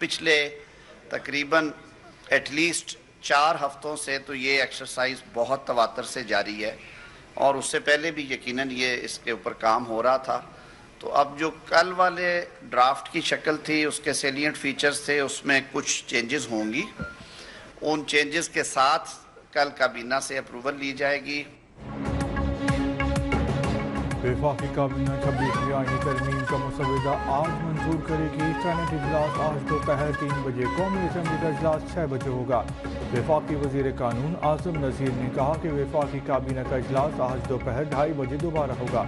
पिछले तकरीबन एटलीस्ट 4 हफ्तों से तो ये एक्सरसाइज बहुत तवातर से जारी है और उससे पहले भी यकीनन ये इसके ऊपर काम हो रहा था। तो अब जो कल वाले ड्राफ्ट की शक्ल थी उसके सेलिएंट फीचर्स थे, उसमें कुछ चेंजेस होंगी। उन चेंजेस के साथ कल काबीना से अप्रूवल ली जाएगी। वफाकी काबीना 26वीं आईनी तरमीम का मसवदा आज मंजूर करेगी। सेनेट इजलास आज दोपहर 3 बजे, कौमी असम्बली का इजलास 6 बजे होगा। वफाकी वजीर कानून आज़म नज़ीर ने कहा कि वफाकी काबीना का इजलास आज दोपहर 2:30 बजे दोबारा होगा।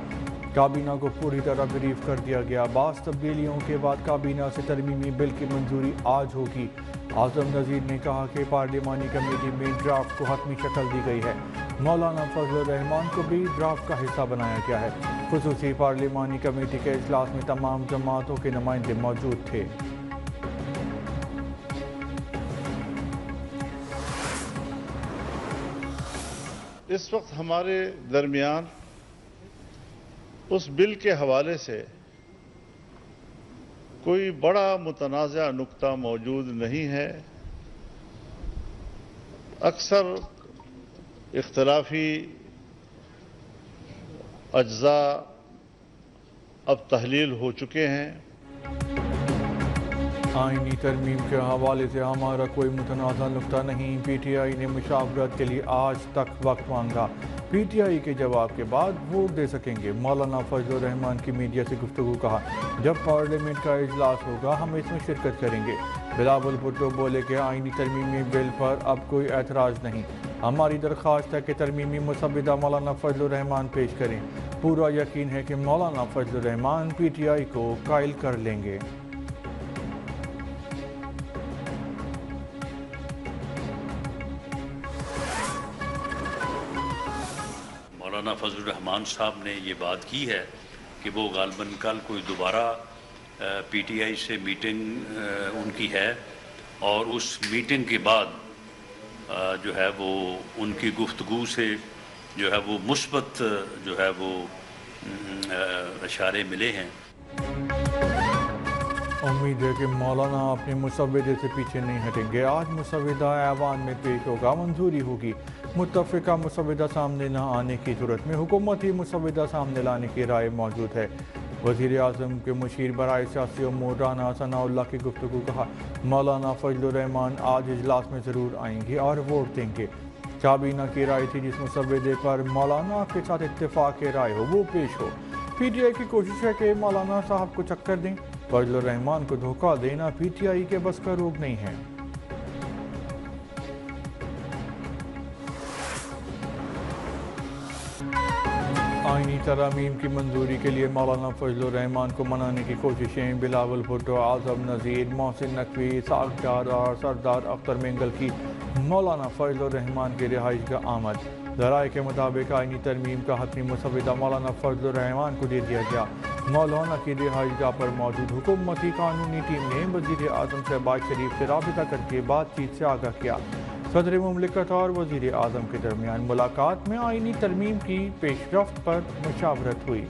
काबीना को पूरी तरह ब्रीफ कर दिया गया। बास तब्दीलियों के बाद काबीना से तरमीमी बिल की मंजूरी आज होगी। आज़म नज़ीर ने कहा कि पार्लिमानी कमेटी में ड्राफ्ट को हतमी शक्ल दी गई है। मौलाना फजल रहमान को भी ड्राफ्ट का हिस्सा बनाया गया है। खुसूसी पार्लिमानी कमेटी के इजलास में तमाम जमातों के नुमाइंदे मौजूद थे। इस वक्त हमारे दरमियान उस बिल के हवाले से कोई बड़ा मुतनाज़ा नुक्ता मौजूद नहीं है। अक्सर इख्तलाफी अज्जा अब तहलील हो चुके हैं। आईनी तरमीम के हवाले से हमारा कोई मुतनाज़ा नुक्ता नहीं। पीटीआई ने मुशावरत के लिए आज तक वक्त मांगा। पीटीआई के जवाब के बाद वोट दे सकेंगे। मौलाना फजल रहमान की मीडिया से गुफ्तगू कहा, जब पार्लियामेंट का इजलास होगा हम इसमें शिरकत करेंगे। बिलावल भुट्टो बोले कि आईनी तरमीमी बिल पर अब कोई एतराज़ नहीं। हमारी दरख्वास्त है कि तरमीमी मुसवदा मौलाना फजल रहमान पेश करें। पूरा यकीन है कि मौलाना फजल रहमान पीटीआई को कायल कर लेंगे। मौलाना फजल रहमान साहब ने ये बात की है कि वो गालबन कल कोई दोबारा पीटीआई से मीटिंग उनकी है और उस मीटिंग के बाद जो है वो उनकी गुफ्तगू से जो है वो मुस्बत जो है वो इशारे मिले हैं। उम्मीद है कि मौलाना अपने मुसवदे से पीछे नहीं हटेंगे। आज मुसवदा ऐवान में पेश होगा, मंजूरी होगी। मुत्तफ़िका मुसवदा सामने न आने की सूरत में हुकूमती मुसवदा सामने लाने की राय मौजूद है। वज़ीर आज़म के मुशीर बराए सियासी उमूर राना सनाउल्लाह की गुफ्तगू कहा, मौलाना फजल रहमान आज इजलास में ज़रूर आएंगे और वोट देंगे। काबीना की राय थी जिस मुसवदे पर मौलाना के साथ इत्तेफाक राय हो वो पेश हो। पीटीआई की कोशिश है कि मौलाना साहब को चक्कर दें। फजल रहमान को धोखा देना पीटीआई के बस का रोग नहीं है। आईनी तरामीम की मंजूरी के लिए मौलाना फजल रहमान को मनाने की कोशिशें। बिलावल भुट्टो, आज़म नज़ीर, मोहसिन नकवी, सागजार और सरदार अख्तर मेंगल की मौलाना फजल रहमान की रिहाइश का आमद। ज़राए के मुताबिक आईनी तरमीम का हतमी मुसवदा मौलाना फजल रहमान को दे दिया गया। मौलाना की रिहाइशगाह पर मौजूद हुकूमती कानूनी टीम ने वज़ीर आज़म शहबाज शरीफ से राबिता करके बातचीत से आगाह किया। सदर मुमलिकत और वज़ीर आज़म के दरमियान मुलाकात में आईनी तरमीम की पेशरफ्त पर मुशावरत हुई।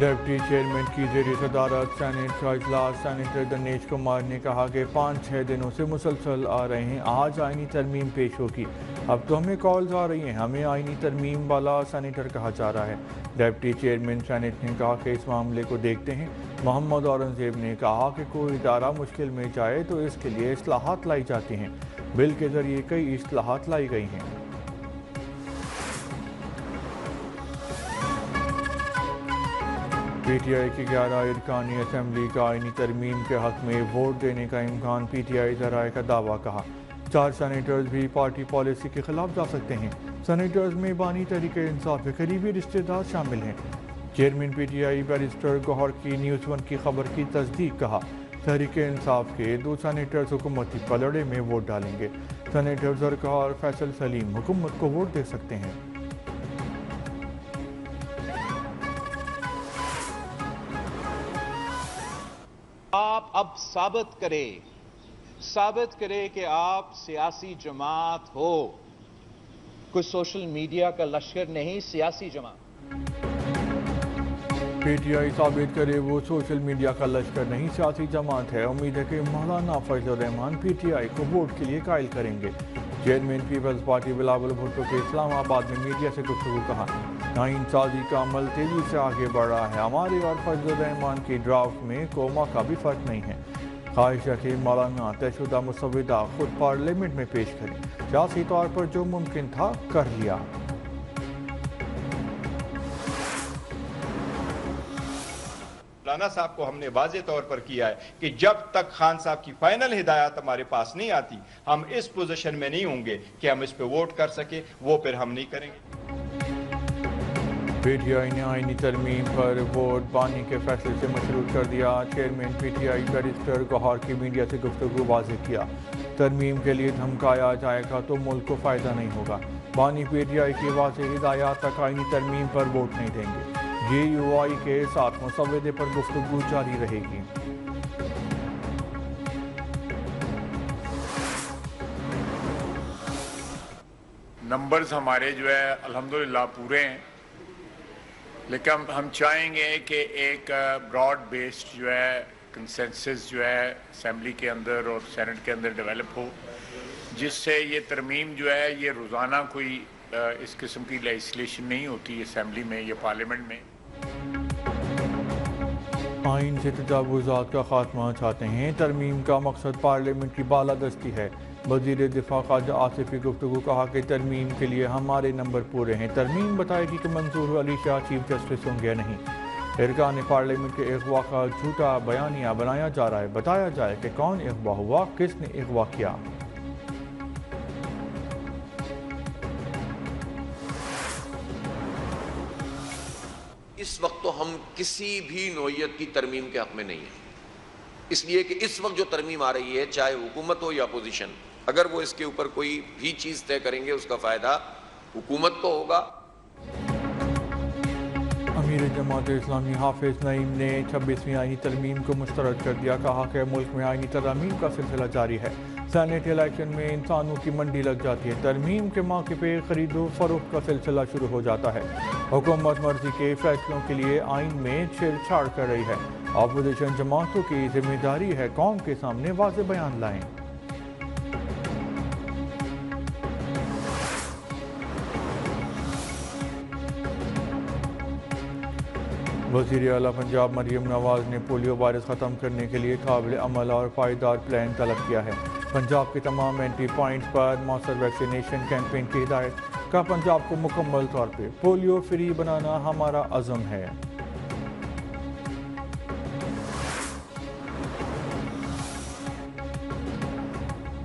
डिप्टी चेयरमैन की ज़ेर सदारत सेनेट का इजलास। सेनेटर गणेश कुमार ने कहा कि 5-6 दिनों से मुसलसल आ रहे हैं, आज आईनी तरमीम पेश होगी। अब तो हमें कॉल्स आ रही हैं, हमें आईनी तरमीम वाला सेनेटर कहा जा रहा है। डिप्टी चेयरमैन सेनेट ने कहा कि इस मामले को देखते हैं। मोहम्मद औरंगज़ेब ने कहा कि कोई इदारा मुश्किल में जाए तो इसके लिए इस्लाहात लाई जाती हैं। बिल के ज़रिए कई इस्लाहात लाई गई हैं। पीटीआई की 11 अरकानी असम्बली का आईनी तरमीम के हक़ में वोट देने का इम्कान। पीटीआई ज़राए का दावा कहा, 4 सेनेटर्स भी पार्टी पॉलिसी के खिलाफ जा सकते हैं। सेनेटर्स में बानी तहरीक इंसाफ के करीबी रिश्तेदार शामिल हैं। चेयरमैन पीटीआई बैरिस्टर गौहर की न्यूज़ 1 की खबर की तस्दीक। कहा, तहरीक इंसाफ के 2 सेनेटर्स हुकूमती पलड़े में वोट डालेंगे। सेनेटर ज़रका और फैसल सलीम हुकूमत को वोट दे सकते हैं। आप अब साबित करें कि आप सियासी जमात हो। कोई सोशल मीडिया का लश्कर नहीं, सियासी जमात। पीटीआई साबित करे वो सोशल मीडिया का लश्कर नहीं, सियासी जमात है। उम्मीद है कि मौलाना फजल रहमान पीटीआई को वोट के लिए कायल करेंगे। Chairman Peoples Party Bilawal Bhutto के इस्लामाबाद में मीडिया से गुफ्तगू कहा, आइन साजी का अमल तेजी से आगे बढ़ रहा है। हमारे और फजल रहमान की ड्राफ्ट में कोमा का भी फर्क नहीं है। ख्वाहिश है कि मौलाना तयशुदा मुसविदा खुद पार्लियामेंट में पेश करें। सियासी तौर पर जो मुमकिन था कर लिया। राना साहब को हमने वाज़े तौर पर किया है कि जब तक खान साहब की फाइनल हिदायत हमारे पास नहीं आती, हम इस पोजीशन में नहीं होंगे कि हम इस पे वोट कर सके। वो फिर हम नहीं करेंगे। पीटीआई ने आईनी तरमीम पर वोट बानी के फैसले से मशरूत कर दिया। चेयरमैन पीटीआई बैरिस्टर गौहर की मीडिया से गुफ्तगू वाज़ेह किया, तरमीम के लिए धमकाया जाएगा तो मुल्क को फ़ायदा नहीं होगा। बानी पीटीआई की वाज़ेह हिदायत तक आईनी तरमीम पर वोट नहीं देंगे। GUI के साथ मुसव्वदे पर गुफ्तगू जारी रहेगी। नंबर्स हमारे जो है अल्हम्दुलिल्लाह पूरे हैं, लेकिन हम चाहेंगे कि एक ब्रॉड बेस्ड जो है कंसेंसस जो है असेंबली के अंदर और सेनेट के अंदर डेवलप हो, जिससे ये तरमीम जो है ये रोज़ाना कोई इस किस्म की लेजिस्लेशन नहीं होती असेंबली में या पार्लियामेंट में। आइन से तजावुज़ात का खात्मा चाहते हैं। तरमीम का मकसद पार्लियामेंट की बालादस्ती है। वज़ीर दिफा ख्वाजा आसिफ की गुफ्तगू कहा कि तरमीम के लिए हमारे नंबर पूरे हैं। तरमीम बताएगी कि मंसूर अली शाह चीफ जस्टिस होंगे नहीं। इरकान पार्लियामेंट के अगवा का झूठा बयानिया बनाया जा रहा है। बताया जाए कि कौन अगवा हुआ, किसने अगवा किया। इस वक्त तो हम किसी भी नौइयत की तरमीम के हक में नहीं है, इसलिए कि इस वक्त जो तरमीम आ रही है, चाहे हुकूमत हो या अपोजिशन, अगर वो इसके ऊपर कोई भी चीज़ तय करेंगे उसका फ़ायदा हुकूमत को होगा। अमीर जमात इस्लामी हाफिज नईम ने 26वीं आईनी तरमीम को मुस्तरद कर दिया। कहा कि मुल्क में आईनी तरमीम का सिलसिला जारी है। सेनेट इलेक्शन में इंसानों की मंडी लग जाती है। तरमीम के मौके पे खरीदो फरोख्त का सिलसिला शुरू हो जाता है। हुकूमत मर्जी के फैसलों के लिए आइन में छेड़छाड़ कर रही है। अपोजिशन जमातों की जिम्मेदारी है कौम के सामने वाज़ेह बयान लाएं। वज़ीर आला पंजाब मरियम नवाज ने पोलियो वायरस ख़त्म करने के लिए काबिल अमल और पायदार प्लान तलब किया है। पंजाब के तमाम एंट्री पॉइंट्स पर मौसर वैक्सीनेशन कैंपेन की हिदायत का पंजाब को मुकम्मल तौर पे पोलियो फ्री बनाना हमारा अज़म है।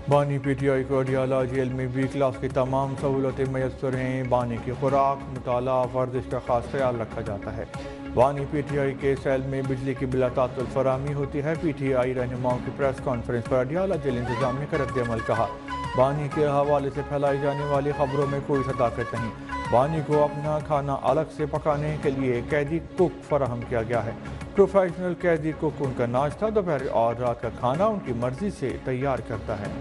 बानी पीटीआई को अडियाला जेल में बी क्लास की तमाम सहूलतें मैसर हैं। बानी की खुराक, मुताला, वर्जिश का खास ख्याल रखा जाता है। बानी पीटीआई के सेल में बिजली की बिला तातुल फराहमी होती है। पीटीआई रहनुमाओं की प्रेस कॉन्फ्रेंस पर अडियाला जेल इंतजामिया का रद्द-ए-अमल कहा, बानी के हवाले से फैलाई जाने वाली खबरों में कोई सदाकत नहीं। बानी को अपना खाना अलग से पकाने के लिए कैदी कुक फराहम किया गया है। प्रोफेशनल कैदी कुक उनका नाश्ता, दोपहर और रात का खाना उनकी मर्जी से तैयार करता है।